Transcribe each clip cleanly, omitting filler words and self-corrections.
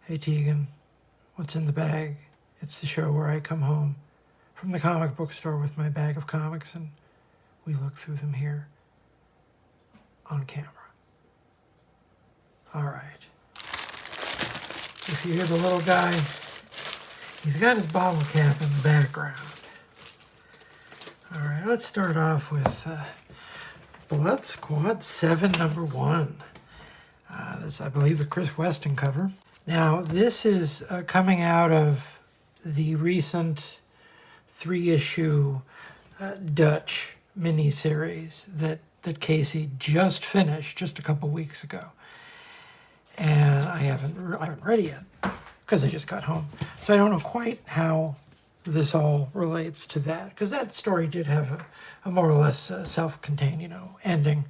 Hey Tegan, what's in the bag? It's the show where I come home from the comic book store with my bag of comics and we look through them here on camera. All right. If you hear the little guy, he's got his bottle cap in the background. All right, let's start off with Blood Squad 7, number 1. This, I believe, the Chris Weston cover. Now, this is coming out of the recent 3-issue Dutch miniseries that Casey just finished just a couple weeks ago. And I haven't read it yet because I just got home. So I don't know quite how this all relates to that, because that story did have a more or less self-contained, ending.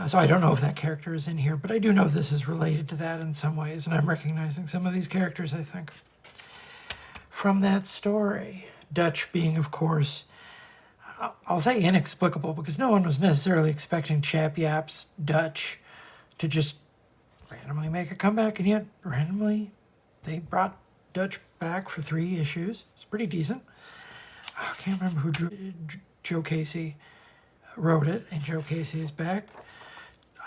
So I don't know if that character is in here, but I do know this is related to that in some ways, and I'm recognizing some of these characters, I think, from that story. Dutch being, of course, I'll say inexplicable, because no one was necessarily expecting Chap Yap's Dutch to just randomly make a comeback, and yet randomly they brought Dutch back for 3 issues. It's pretty decent. I can't remember who Joe Casey wrote it, and Joe Casey is back.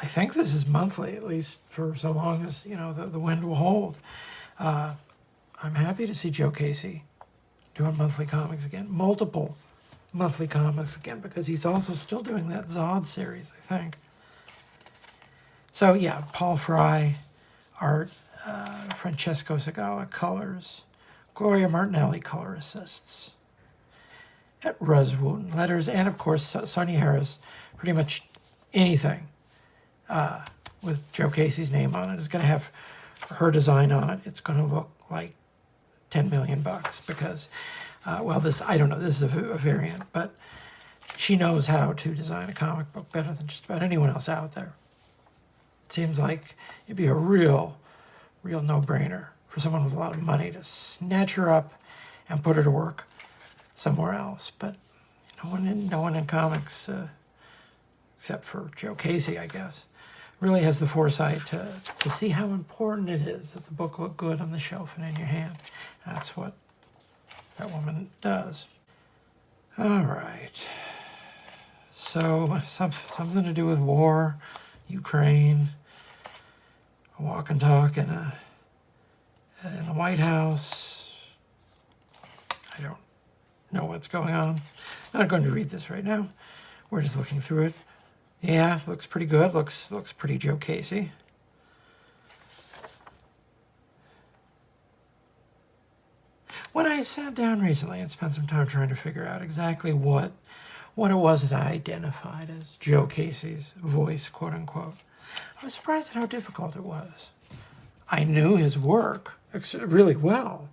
I think this is monthly, at least for so long as, the wind will hold. I'm happy to see Joe Casey doing monthly comics again, multiple monthly comics again, because he's also still doing that Zod series, I think. So, yeah, Paul Fry, art, Francesco Segala, colors, Gloria Martinelli, color assists, at Ruswoon, letters, and, of course, Sonia Harris, pretty much anything with Joe Casey's name on it is going to have her design on it. It's going to look like $10 million because, this, I don't know, this is a variant, but she knows how to design a comic book better than just about anyone else out there. It seems like it'd be a real no-brainer for someone with a lot of money to snatch her up and put her to work somewhere else. But no one in comics, except for Joe Casey, I guess, really has the foresight to see how important it is that the book look good on the shelf and in your hand. That's what that woman does. All right. So something to do with war, Ukraine, a walk and talk in the White House. I don't know what's going on. I'm not going to read this right now. We're just looking through it. Yeah, looks pretty good. Looks pretty Joe Casey. When I sat down recently and spent some time trying to figure out exactly what it was that I identified as Joe Casey's voice, quote unquote, I was surprised at how difficult it was. I knew his work really well,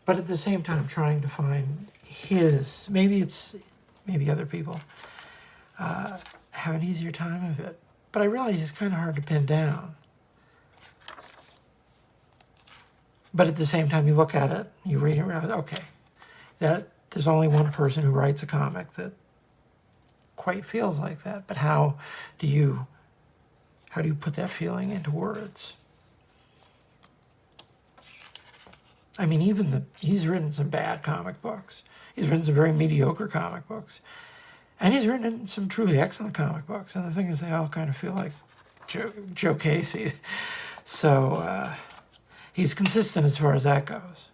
but at the same time trying to find his, maybe other people have an easier time of it. But I realize it's kind of hard to pin down. But at the same time, you look at it, you read it, and realize, okay, that there's only one person who writes a comic that quite feels like that. But how do you put that feeling into words? I mean, he's written some bad comic books. He's written some very mediocre comic books. And he's written some truly excellent comic books. And the thing is, they all kind of feel like Joe Casey. So he's consistent as far as that goes.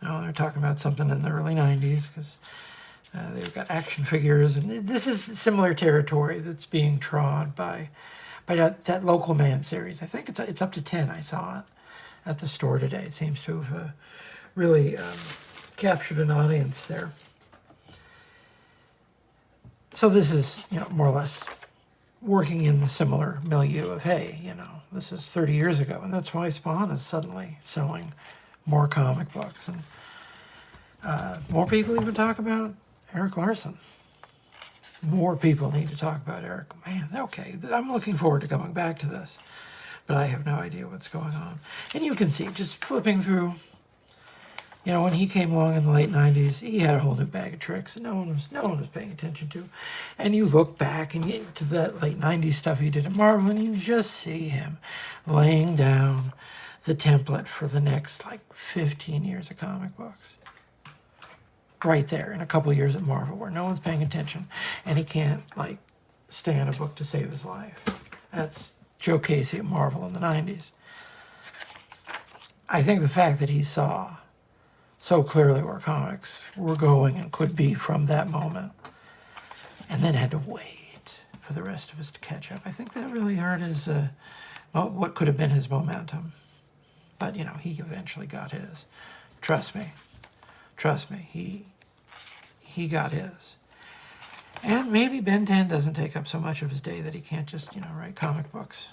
Oh, they're talking about something in the early 90s because they've got action figures. And this is similar territory that's being trod by that Local Man series. I think it's up to 10. I saw it at the store today. It seems to have really captured an audience there. So this is, more or less working in the similar milieu of, hey, this is 30 years ago, and that's why Spawn is suddenly selling more comic books. And more people even talk about Eric Larson. More people need to talk about Eric. Man, okay, I'm looking forward to coming back to this, but I have no idea what's going on. And you can see, just flipping through, You know, when he came along in the late 90s, he had a whole new bag of tricks that no one was paying attention to. And you look back and get to that late 90s stuff he did at Marvel, and you just see him laying down the template for the next, like, 15 years of comic books. Right there, in a couple of years at Marvel, where no one's paying attention, and he can't, like, stay on a book to save his life. That's Joe Casey at Marvel in the 90s. I think the fact that he saw so clearly where comics were going and could be from that moment, and then had to wait for the rest of us to catch up, I think that really hurt his, what could have been his momentum. But, you know, he eventually got his. Trust me, he got his. And maybe Ben 10 doesn't take up so much of his day that he can't just, you know, write comic books.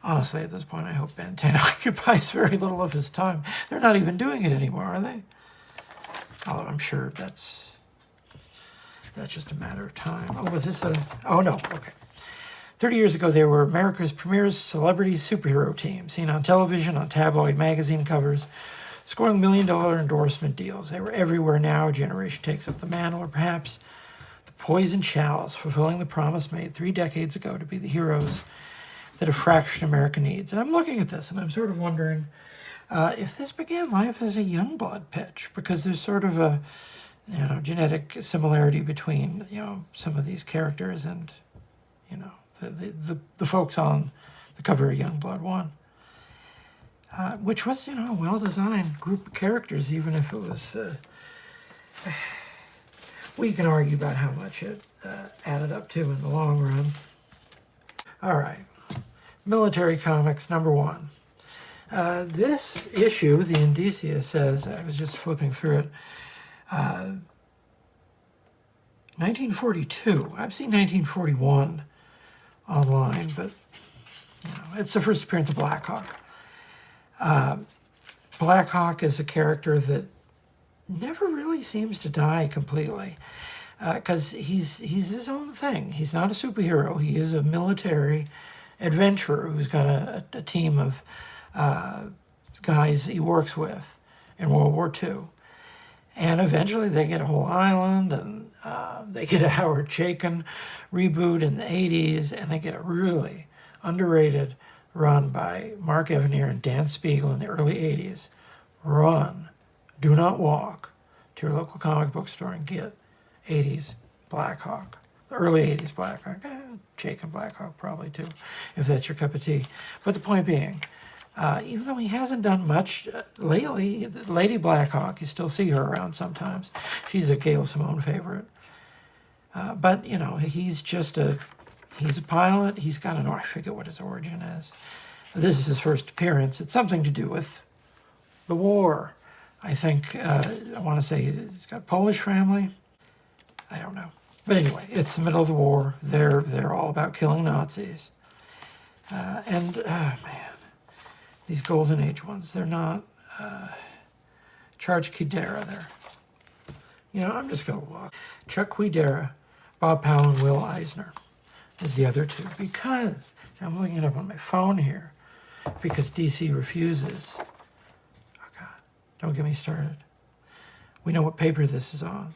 Honestly, at this point, I hope Ben 10 occupies very little of his time. They're not even doing it anymore, are they? Although I'm sure that's just a matter of time. Oh, was this a... Oh, no. Okay. 30 years ago, they were America's premier celebrity superhero team, seen on television, on tabloid magazine covers, scoring $1 million endorsement deals. They were everywhere now. A generation takes up the mantle, or perhaps the poison chalice, fulfilling the promise made 3 decades ago to be the heroes that a fraction of America needs. And I'm looking at this, and I'm sort of wondering if this began life as a Youngblood pitch, because there's sort of a, you know, genetic similarity between, you know, some of these characters and, you know, the folks on the cover of Youngblood 1. Which was, you know, a well-designed group of characters, even if it was... we can argue about how much it added up to in the long run. All right. Military Comics, number 1. This issue, the Indicia, says, I was just flipping through it, 1942. I've seen 1941 online, but, you know, it's the first appearance of Blackhawk. Blackhawk is a character that never really seems to die completely, because he's his own thing. He's not a superhero. He is a military adventurer who's got a team of guys he works with in World War II. And eventually they get a whole island, and they get a Howard Chaykin reboot in the 80s, and they get a really underrated run by Mark Evanier and Dan Spiegel in the early 80s. Run, do not walk to your local comic book store and get 80s Blackhawk. The early 80s Blackhawk. Chaykin Blackhawk probably too, if that's your cup of tea. But the point being, even though he hasn't done much lately, Lady Blackhawk, you still see her around sometimes. She's a Gail Simone favorite. But, you know, he's a pilot. He's got I forget what his origin is. This is his first appearance. It's something to do with the war. I think, I want to say he's got a Polish family. I don't know. But anyway, it's the middle of the war. They're all about killing Nazis. Man, these Golden Age ones, they're not Charge Kidera there. You know, I'm just going to look. Chuck Quidera, Bob Powell, and Will Eisner is the other two, because I'm looking it up on my phone here, because DC refuses. Oh God, don't get me started. We know what paper this is on,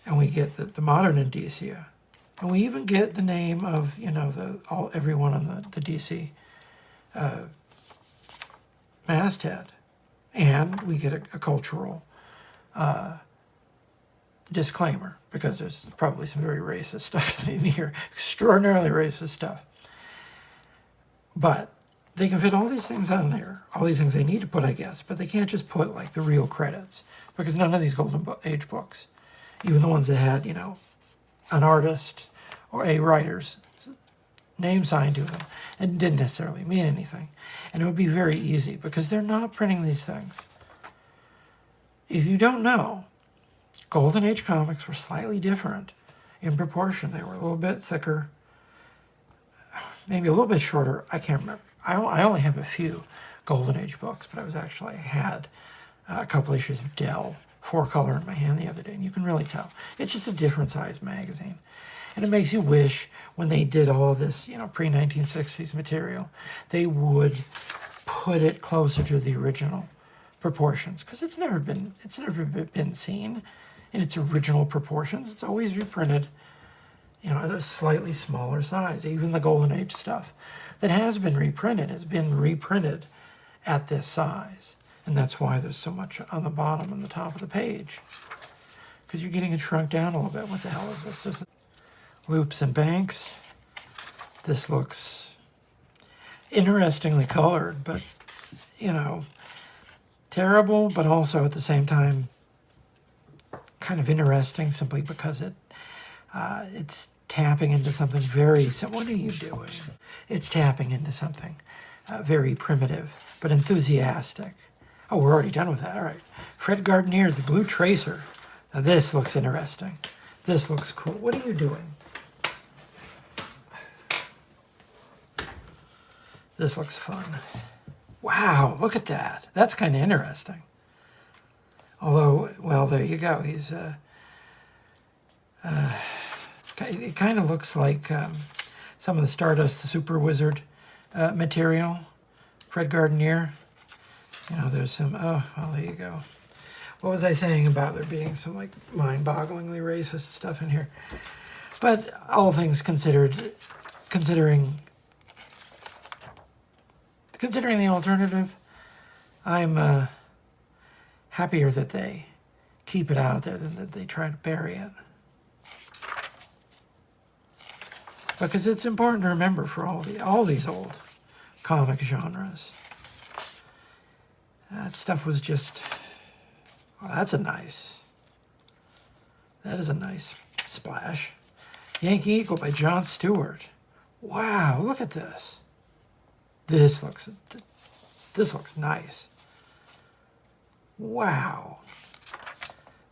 and we get the modern Indicia, and we even get the name of, you know, everyone on the DC masthead, and we get a cultural disclaimer, because there's probably some very racist stuff in here, extraordinarily racist stuff. But they can fit all these things on there, all these things they need to put, I guess, but they can't just put, like, the real credits, because none of these Golden Age books, even the ones that had, you know, an artist or a writer's name signed to them, and didn't necessarily mean anything. And it would be very easy, because they're not printing these things. If you don't know, Golden Age comics were slightly different in proportion. They were a little bit thicker, maybe a little bit shorter. I can't remember. I only have a few Golden Age books, but I had a couple issues of Dell 4-color in my hand the other day, and you can really tell. It's just a different size magazine. And it makes you wish, when they did all this, you know, pre-1960s material, they would put it closer to the original proportions, because it's never been seen in its original proportions. It's always reprinted, you know, at a slightly smaller size. Even the Golden Age stuff that has been reprinted has been reprinted at this size. And that's why there's so much on the bottom and the top of the page, because you're getting it shrunk down a little bit. What the hell is this? This is Loops and Banks. This looks interestingly colored, but, you know, terrible, but also at the same time kind of interesting, simply because it's tapping into something very... What are you doing? It's tapping into something very primitive, but enthusiastic. Oh, we're already done with that. All right. Fred Gardner's The Blue Tracer. Now this looks interesting. This looks cool. What are you doing? This looks fun. Wow, look at that. That's kind of interesting. Although, well, there you go. He's it kind of looks like some of the Stardust the Super Wizard material. Fred Gardner. You know, there's some, oh, well, there you go. What was I saying about there being some, like, mind-bogglingly racist stuff in here? But all things considered, considering the alternative, I'm happier that they keep it out there than that they try to bury it. Because it's important to remember for all these old comic genres. That stuff was just, well, that is a nice splash. Yankee Eagle by John Stewart. Wow, look at this. This looks nice. Wow.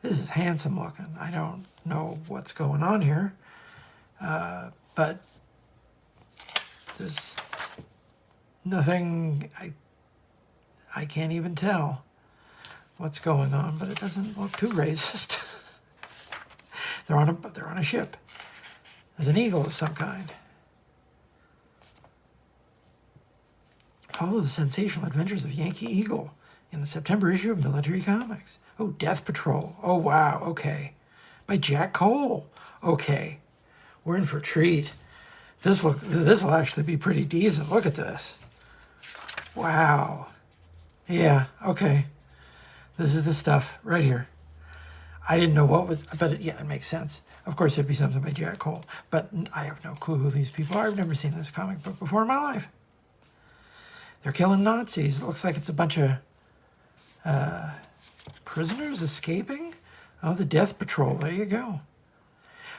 This is handsome looking. I don't know what's going on here, but there's nothing, I can't even tell what's going on, but it doesn't look too racist. They're on a ship. There's an eagle of some kind. Follow the sensational adventures of Yankee Eagle in the September issue of Military Comics. Oh, Death Patrol. Oh, wow. Okay. By Jack Cole. Okay. We're in for a treat. This will actually be pretty decent. Look at this. Wow. Yeah, okay. This is the stuff right here. I didn't know what was, but it makes sense. Of course, it'd be something by Jack Cole, but I have no clue who these people are. I've never seen this comic book before in my life. They're killing Nazis. It looks like it's a bunch of prisoners escaping. Oh, the Death Patrol. There you go.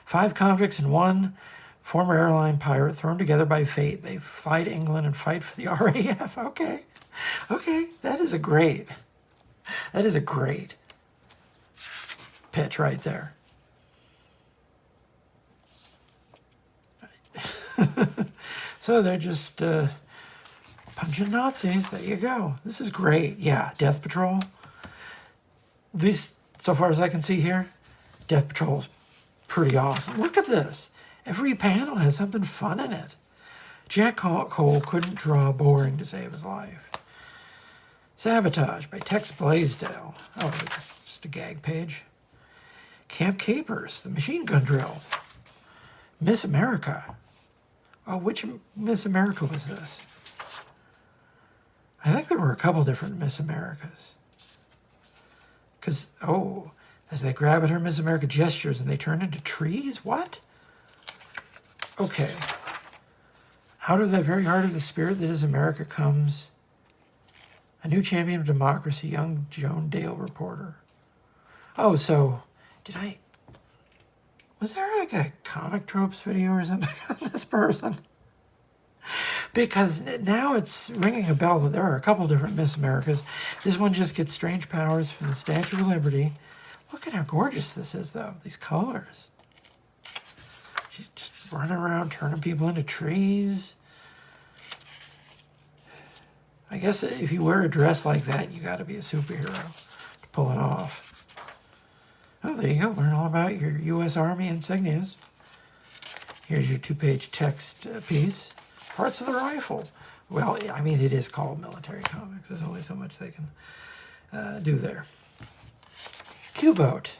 5 convicts and 1 former airline pirate thrown together by fate. They fly to England and fight for the RAF. Okay. Okay, that is a great pitch right there. So they're just punching Nazis. There you go. This is great. Yeah, Death Patrol. These, so far as I can see here, Death Patrol is pretty awesome. Look at this. Every panel has something fun in it. Jack Cole couldn't draw boring to save his life. Sabotage by Tex Blaisdell. Oh, it's just a gag page. Camp Capers, the machine gun drill. Miss America. Oh, which Miss America was this? I think there were a couple different Miss Americas. Because, oh, as they grab at her, Miss America gestures and they turn into trees? What? Okay. Out of the very heart of the spirit that is America comes a new champion of democracy, young Joan Dale reporter. Oh, so was there like a comic tropes video or something on this person? Because now it's ringing a bell that there are a couple different Miss Americas. This one just gets strange powers from the Statue of Liberty. Look at how gorgeous this is, though. These colors. She's just running around, turning people into trees. I guess if you wear a dress like that, you got to be a superhero to pull it off. Oh, there you go. Learn all about your U.S. Army insignias. Here's your 2-page text piece. Parts of the rifle. Well, I mean, it is called Military Comics. There's only so much they can do there. Q-Boat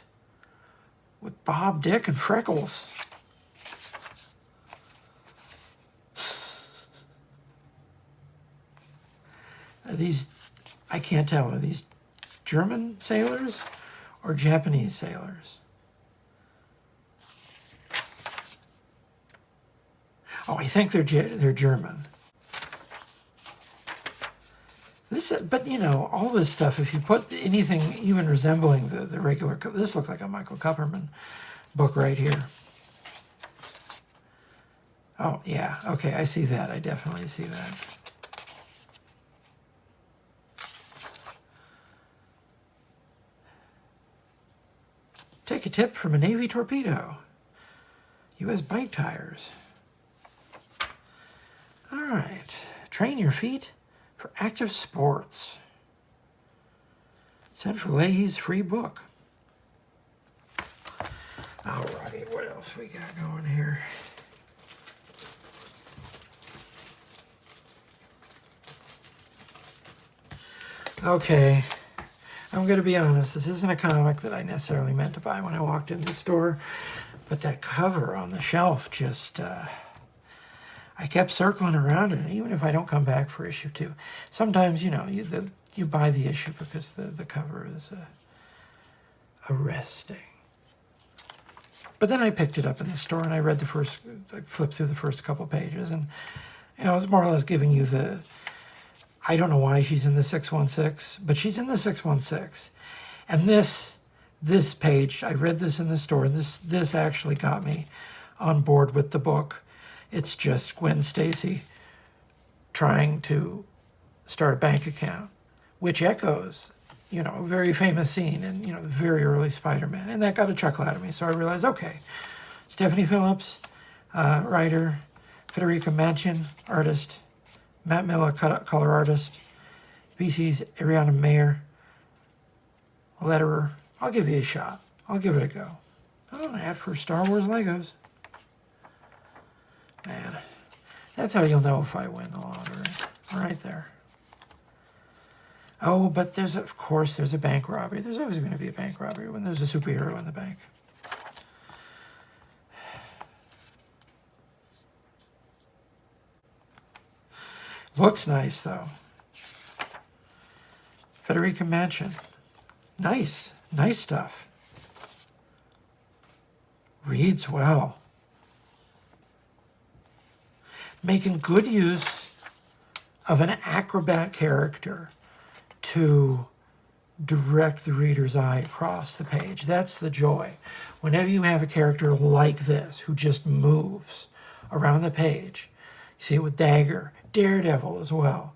with Bob, Dick, and Freckles. Are these, I can't tell, are these German sailors or Japanese sailors? Oh, I think they're German. But you know, all this stuff, if you put anything even resembling the regular, this looks like a Michael Kupperman book right here. Oh, yeah, okay, I see that. I definitely see that. Take a tip from a Navy torpedo. U.S. bike tires. All right, train your feet for active sports. Central Leahy's free book. All right, what else we got going here? Okay, I'm going to be honest. This isn't a comic that I necessarily meant to buy when I walked in the store, but that cover on the shelf just... I kept circling around it, even if I don't come back for issue 2. Sometimes, you know, you buy the issue because the cover is arresting. But then I picked it up in the store and I read I flipped through the first couple pages, and you know, it was more or less giving you the, I don't know why she's in the 616, but she's in the 616. And this page, I read this in the store, and this actually got me on board with the book. It's just Gwen Stacy trying to start a bank account, which echoes, you know, a very famous scene in, you know, the very early Spider-Man. And that got a chuckle out of me. So I realized, okay, Stephanie Phillips, writer, Federica Mancin, artist, Matt Miller, color artist, VC's Ariana Mayer, letterer. I'll give you a shot. I'll give it a go. Oh, an ad for Star Wars Legos. Man, that's how you'll know if I win the lottery. Right there. Oh, but of course, there's a bank robbery. There's always going to be a bank robbery when there's a superhero in the bank. Looks nice, though. Federica Mancin. Nice. Nice stuff. Reads well. Making good use of an acrobat character to direct the reader's eye across the page. That's the joy. Whenever you have a character like this who just moves around the page, you see it with Dagger, Daredevil as well.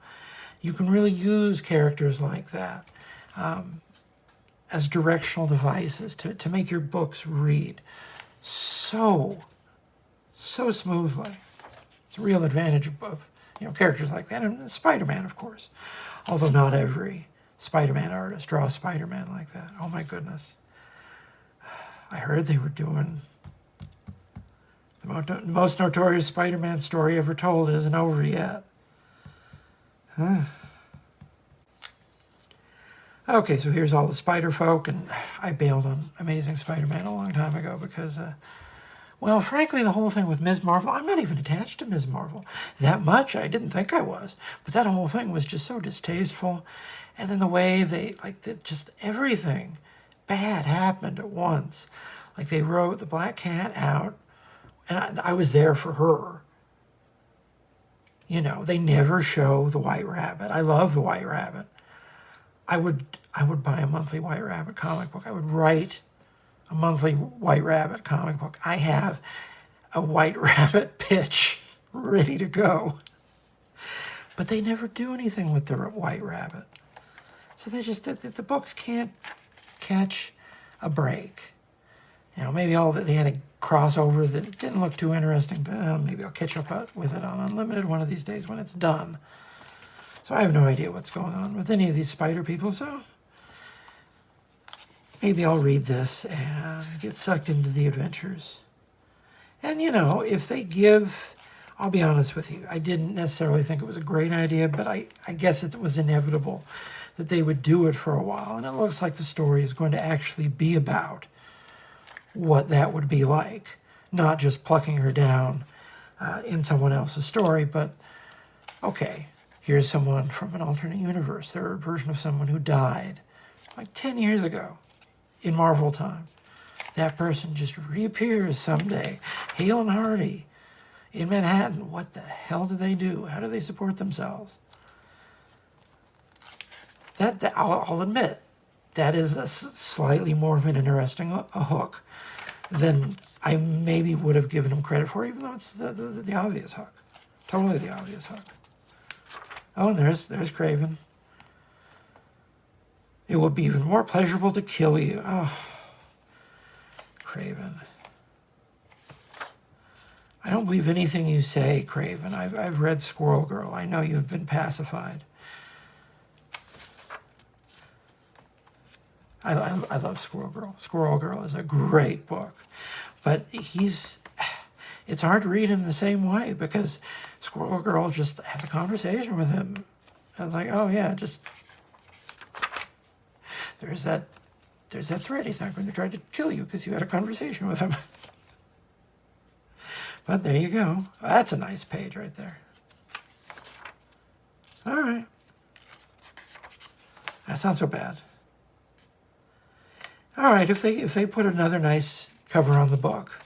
You can really use characters like that as directional devices to make your books read so smoothly. It's a real advantage of you know, characters like that. And Spider-Man, of course. Although not every Spider-Man artist draws Spider-Man like that. Oh my goodness. I heard they were doing the most notorious Spider-Man story ever told isn't over yet. Huh. Okay, so here's all the Spider folk, and I bailed on Amazing Spider-Man a long time ago because, well, frankly, the whole thing with Ms. Marvel, I'm not even attached to Ms. Marvel that much. I didn't think I was, but that whole thing was just so distasteful. And then the way just everything bad happened at once. Like they wrote the Black Cat out, and I was there for her. You know, they never show the White Rabbit. I love the White Rabbit. I would buy a monthly White Rabbit comic book. I would write a monthly White Rabbit comic book. I have a White Rabbit pitch ready to go. But they never do anything with the White Rabbit. So the books can't catch a break. You know, maybe they had a crossover that didn't look too interesting, but maybe I'll catch up with it on Unlimited one of these days when it's done. So I have no idea what's going on with any of these spider people, so maybe I'll read this and get sucked into the adventures. And, you know, if they give, I'll be honest with you, I didn't necessarily think it was a great idea, but I guess it was inevitable that they would do it for a while. And it looks like the story is going to actually be about what that would be like. Not just plucking her down in someone else's story, but, okay, here's someone from an alternate universe, their version of someone who died like 10 years ago in Marvel time. That person just reappears someday, hale and hearty, in Manhattan. What the hell do they do? How do they support themselves? That I'll admit, that is a slightly more of an interesting a hook than I maybe would have given him credit for, even though it's the obvious hook. Totally the obvious hook. Oh, and there's Craven. It would be even more pleasurable to kill you. Oh, Craven. I don't believe anything you say, Craven. I've read Squirrel Girl. I know you've been pacified. I love Squirrel Girl. Squirrel Girl is a great book. But it's hard to read him the same way because Squirrel Girl just has a conversation with him. And it's like, oh yeah, just there's that threat. He's not going to try to kill you because you had a conversation with him. But there you go. That's a nice page right there. All right. That's not so bad. All right, if they put another nice cover on the book,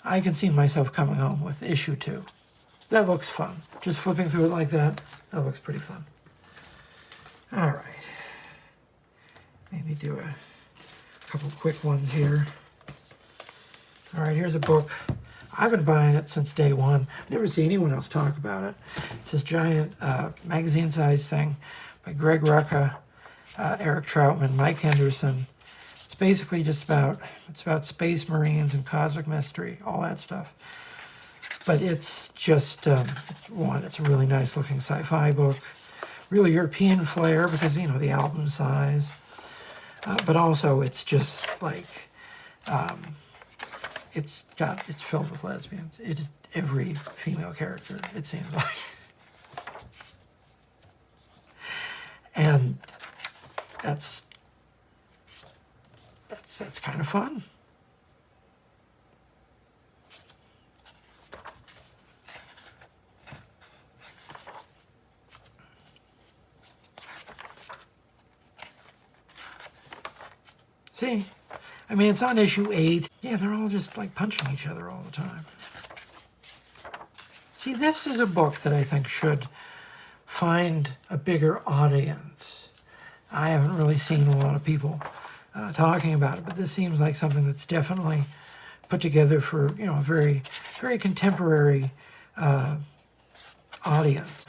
I can see myself coming home with issue 2. That looks fun. Just flipping through it like that looks pretty fun. All right. Maybe do a couple quick ones here. All right, here's a book. I've been buying it since day one. Never see anyone else talk about it. It's this giant magazine-sized thing by Greg Rucka, Eric Trautmann, Mike Henderson. It's basically just about space marines and cosmic mystery, all that stuff. But it's just, it's a really nice looking sci-fi book. Really European flair because, the album size. But also it's just like, it's filled with lesbians. It is every female character, it seems like. And that's kind of fun. See, it's on issue 8. Yeah, they're all just like punching each other all the time. See, this is a book that I think should find a bigger audience. I haven't really seen a lot of people talking about it, but this seems like something that's definitely put together for, a very, very contemporary audience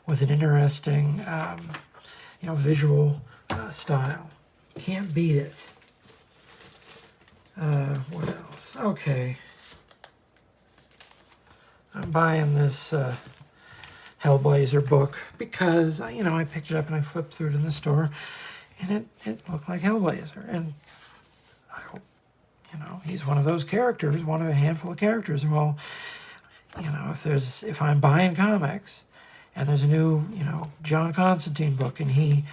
with an interesting, visual style. Can't beat it. What else? Okay. I'm buying this Hellblazer book because, I picked it up and I flipped through it in the store and it looked like Hellblazer. And I hope, he's one of those characters, one of a handful of characters. Well, if I'm buying comics and there's a new, John Constantine book and he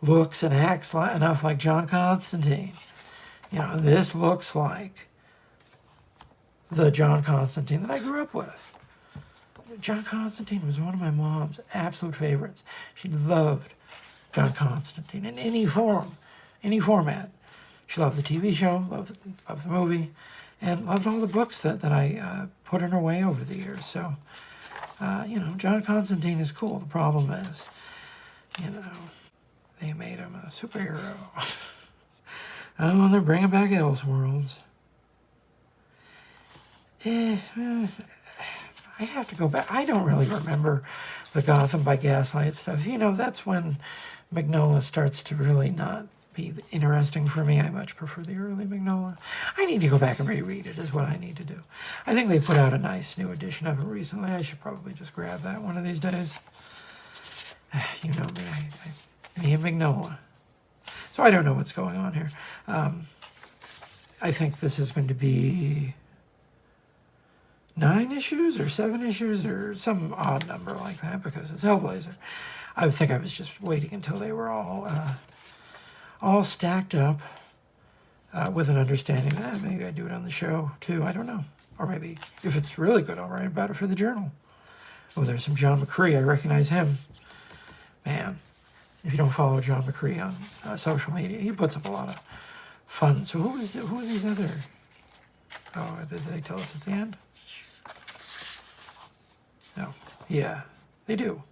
looks and acts enough like John Constantine, this looks like the John Constantine that I grew up with. John Constantine was one of my mom's absolute favorites. She loved John Constantine in any form, any format. She loved the TV show, loved the movie, and loved all the books that I put in her way over the years. So, John Constantine is cool. The problem is, they made him a superhero. Oh, they're bringing back Elseworlds. I'd have to go back. I don't really remember the Gotham by Gaslight stuff. That's when Mignola starts to really not be interesting for me. I much prefer the early Mignola. I need to go back and reread it is what I need to do. I think they put out a nice new edition of it recently. I should probably just grab that one of these days. You know me, me and Mignola. So I don't know what's going on here. I think this is going to be 9 issues or 7 issues or some odd number like that because it's Hellblazer. I think I was just waiting until they were all stacked up with an understanding that maybe I'd do it on the show too. I don't know. Or maybe if it's really good, I'll write about it for the journal. Oh, there's some John McCrea. I recognize him. Man, if you don't follow John McCrea on social media, he puts up a lot of fun. So who are these other? Oh, did they tell us at the end? No. Yeah, they do.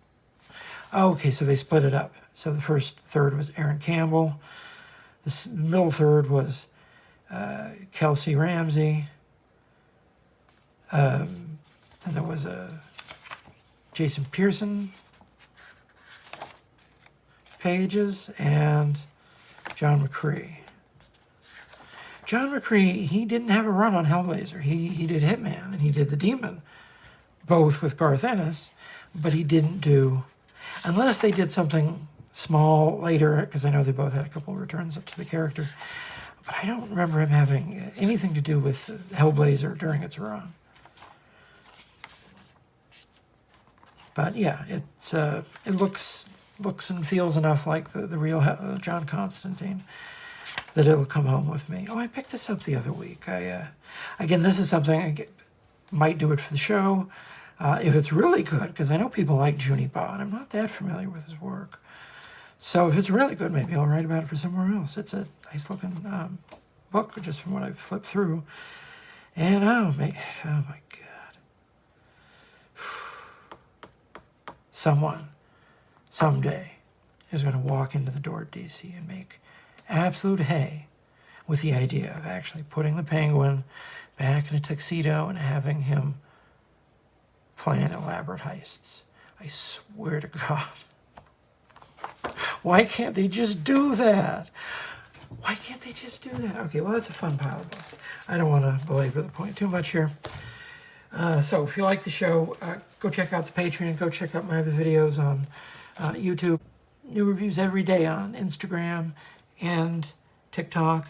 Oh, okay, so they split it up. So the first third was Aaron Campbell. The middle third was Kelsey Ramsey. And there was Jason Peterson pages and John McCrea. John McCrea, he didn't have a run on Hellblazer. He did Hitman and he did The Demon, both with Garth Ennis, but he didn't do, unless they did something small later, because I know they both had a couple of returns up to the character, but I don't remember him having anything to do with Hellblazer during its run. But yeah, it looks and feels enough like the real John Constantine that it'll come home with me. Oh, I picked this up the other week. Again, this is something I might do it for the show if it's really good, because I know people like Junipa, and I'm not that familiar with his work. So if it's really good, maybe I'll write about it for somewhere else. It's a nice-looking book, just from what I've flipped through. And oh my God. Someone, someday, is going to walk into the door at DC and make absolute hay with the idea of actually putting the Penguin back in a tuxedo and having him plan elaborate heists. I swear to God. Why can't they just do that? Why can't they just do that? Okay, well, that's a fun pile of books. I don't want to belabor the point too much here. So if you like the show, go check out the Patreon. Go check out my other videos on YouTube. New reviews every day on Instagram and TikTok,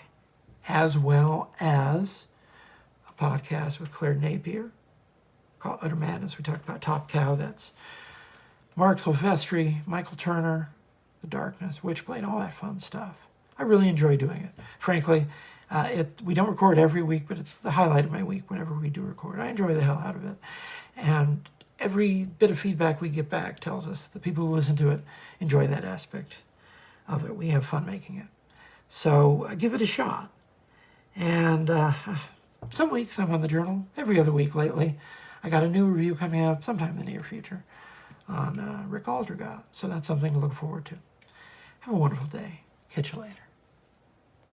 as well as a podcast with Claire Napier called Udder Madness. We talked about Top Cow. That's Mark Silvestri, Michael Turner, The Darkness, Witchblade, all that fun stuff. I really enjoy doing it. Frankly, we don't record every week, but it's the highlight of my week whenever we do record. I enjoy the hell out of it. And every bit of feedback we get back tells us that the people who listen to it enjoy that aspect of it. We have fun making it. So give it a shot. And some weeks I'm on the journal, every other week lately. I got a new review coming out sometime in the near future on Rick Aldergott. So that's something to look forward to. Have a wonderful day. Catch you later.